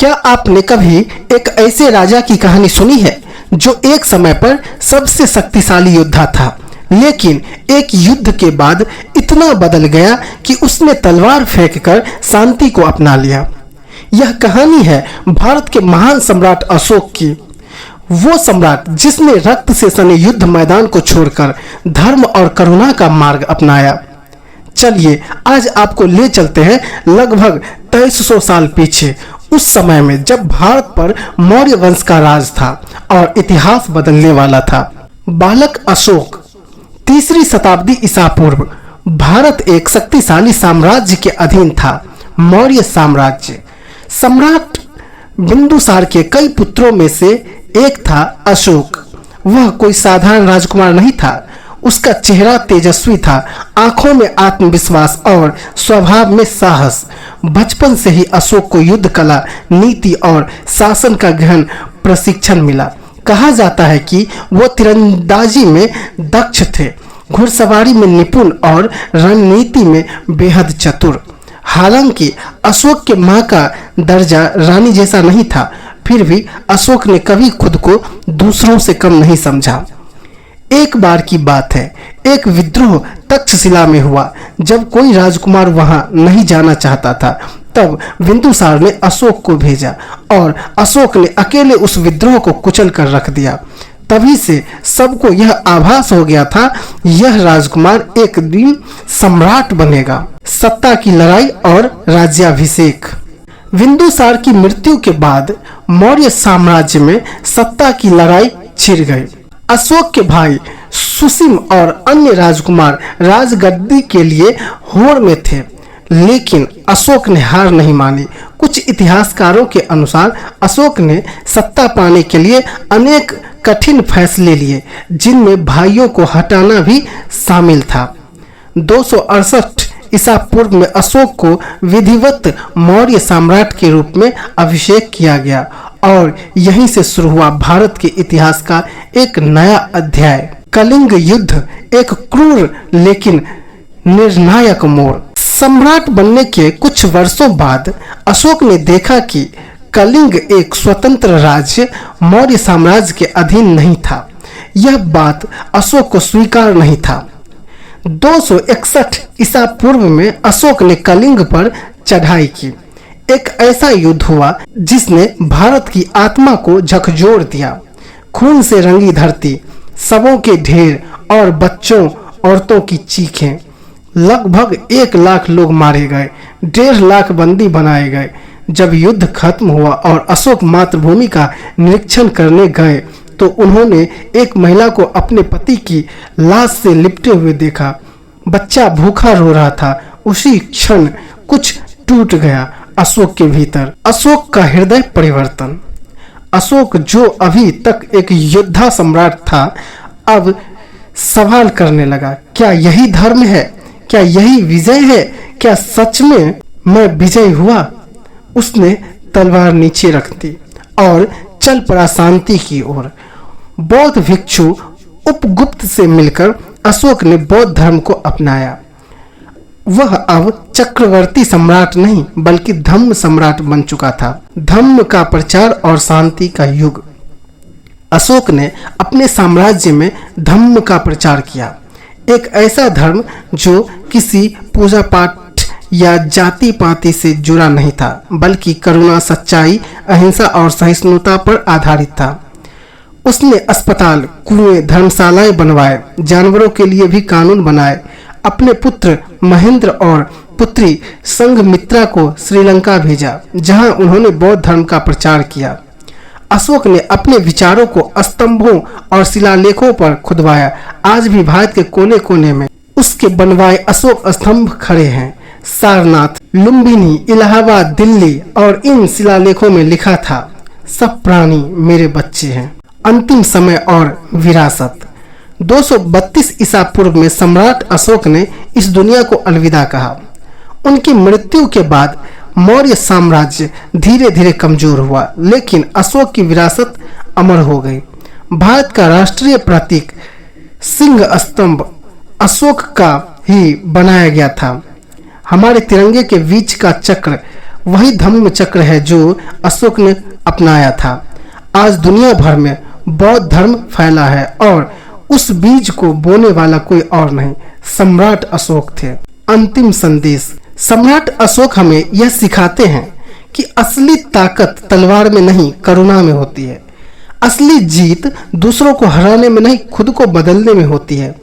क्या आपने कभी एक ऐसे राजा की कहानी सुनी है जो एक समय पर सबसे शक्तिशाली योद्धा था, लेकिन एक युद्ध के बाद इतना बदल गया कि उसने तलवार फेंककर शांति को अपना लिया। यह कहानी है भारत के महान सम्राट अशोक की। वो सम्राट जिसने रक्त से सने युद्ध मैदान को छोड़कर धर्म और करुणा का मार्ग अपनाया। चलिए आज आपको ले चलते हैं लगभग 2300 साल पीछे, उस समय में जब भारत पर मौर्य वंश का राज था और इतिहास बदलने वाला था। बालक अशोक, 3री शताब्दी ईसा पूर्व। भारत एक शक्तिशाली साम्राज्य के अधीन था, मौर्य साम्राज्य। सम्राट बिंदुसार के कई पुत्रों में से एक था अशोक। वह कोई साधारण राजकुमार नहीं था। उसका चेहरा तेजस्वी था, आंखों में आत्मविश्वास और स्वभाव में साहस। बचपन से ही अशोक को युद्ध कला, नीति और शासन का गहन प्रशिक्षण मिला। कहा जाता है कि वो तीरंदाजी में दक्ष थे, घुड़सवारी में निपुण और रणनीति में बेहद चतुर। हालांकि अशोक के मां का दर्जा रानी जैसा नहीं था, फिर भी अशोक ने कभी खुद को दूसरों से कम नहीं समझा। एक बार की बात है, एक विद्रोह तक्षशिला में हुआ। जब कोई राजकुमार वहां नहीं जाना चाहता था, तब बिंदुसार ने अशोक को भेजा और अशोक ने अकेले उस विद्रोह को कुचल कर रख दिया। तभी से सबको यह आभास हो गया था, यह राजकुमार एक दिन सम्राट बनेगा। सत्ता की लड़ाई और राज्याभिषेक। बिंदुसार की मृत्यु के बाद मौर्य साम्राज्य में सत्ता की लड़ाई छिड़ गई। अशोक के भाई सुसीम और अन्य राजकुमार राजगद्दी के लिए होड़ में थे, लेकिन अशोक ने हार नहीं मानी। कुछ इतिहासकारों के अनुसार अशोक ने सत्ता पाने के लिए अनेक कठिन फैसले लिए, जिनमें भाइयों को हटाना भी शामिल था। 268 ईसा पूर्व में अशोक को विधिवत मौर्य सम्राट के रूप में अभिषेक किया गया और यहीं से शुरू हुआ भारत के इतिहास का एक नया अध्याय। कलिंग युद्ध, एक क्रूर लेकिन निर्णायक मोड़। सम्राट बनने के कुछ वर्षों बाद अशोक ने देखा कि कलिंग एक स्वतंत्र राज्य मौर्य साम्राज्य के अधीन नहीं था। यह बात अशोक को स्वीकार नहीं था। 261 ईसा पूर्व में अशोक ने कलिंग पर चढ़ाई की। एक ऐसा युद्ध हुआ जिसने भारत की आत्मा को झकझोर दिया। खून से रंगी धरती, शवों के ढेर और बच्चों औरतों की चीखें। लगभग 1 लाख लोग मारे गए, 1.5 लाख बंदी बनाए गए। जब युद्ध खत्म हुआ और अशोक मातृभूमि का निरीक्षण करने गए तो उन्होंने एक महिला को अपने पति की लाश से लिपटे हुए देखा। बच्चा भूखा रो रहा था। उसी क्षण कुछ टूट गया अशोक के भीतर। अशोक का हृदय परिवर्तन। अशोक जो अभी तक एक योद्धा सम्राट था, अब सवाल करने लगा, क्या यही धर्म है? क्या यही विजय है? क्या सच में मैं विजय हुआ? उसने तलवार नीचे रख दी और चल पड़ा शांति की ओर। बौद्ध भिक्षु उपगुप्त से मिलकर अशोक ने बौद्ध धर्म को अपनाया। वह अब चक्रवर्ती सम्राट नहीं बल्कि धम्म सम्राट बन चुका था। धम्म का प्रचार और शांति का युग। अशोक ने अपने साम्राज्य में धम्म का प्रचार किया, एक ऐसा धर्म जो किसी पूजा पाठ या जाति पाति से जुड़ा नहीं था, बल्कि करुणा, सच्चाई, अहिंसा और सहिष्णुता पर आधारित था। उसने अस्पताल, कुएं, धर्मशालाएं बनवाए, जानवरों के लिए भी कानून बनाए। अपने पुत्र महेंद्र और पुत्री संघमित्रा को श्रीलंका भेजा, जहां उन्होंने बौद्ध धर्म का प्रचार किया। अशोक ने अपने विचारों को स्तंभों और शिलालेखों पर खुदवाया। आज भी भारत के कोने कोने में उसके बनवाए अशोक स्तंभ खड़े हैं। सारनाथ, लुम्बिनी, इलाहाबाद, दिल्ली और इन शिलालेखों में लिखा था, सब प्राणी मेरे बच्चे हैं। अंतिम समय और विरासत। 232 ईसा पूर्व में सम्राट अशोक ने इस दुनिया को अलविदा कहा। उनकी मृत्यु के बाद मौर्य साम्राज्य धीरे धीरे कमजोर हुआ, लेकिन अशोक की विरासत अमर हो गई। भारत का राष्ट्रीय प्रतीक सिंह स्तंभ अशोक का ही बनाया गया था। हमारे तिरंगे के बीच का चक्र वही धम्म चक्र है जो अशोक ने अपनाया था। आज दुनिया भर में बौद्ध धर्म फैला है और उस बीज को बोने वाला कोई और नहीं, सम्राट अशोक थे। अंतिम संदेश। सम्राट अशोक हमें यह सिखाते हैं कि असली ताकत तलवार में नहीं, करुणा में होती है। असली जीत दूसरों को हराने में नहीं, खुद को बदलने में होती है।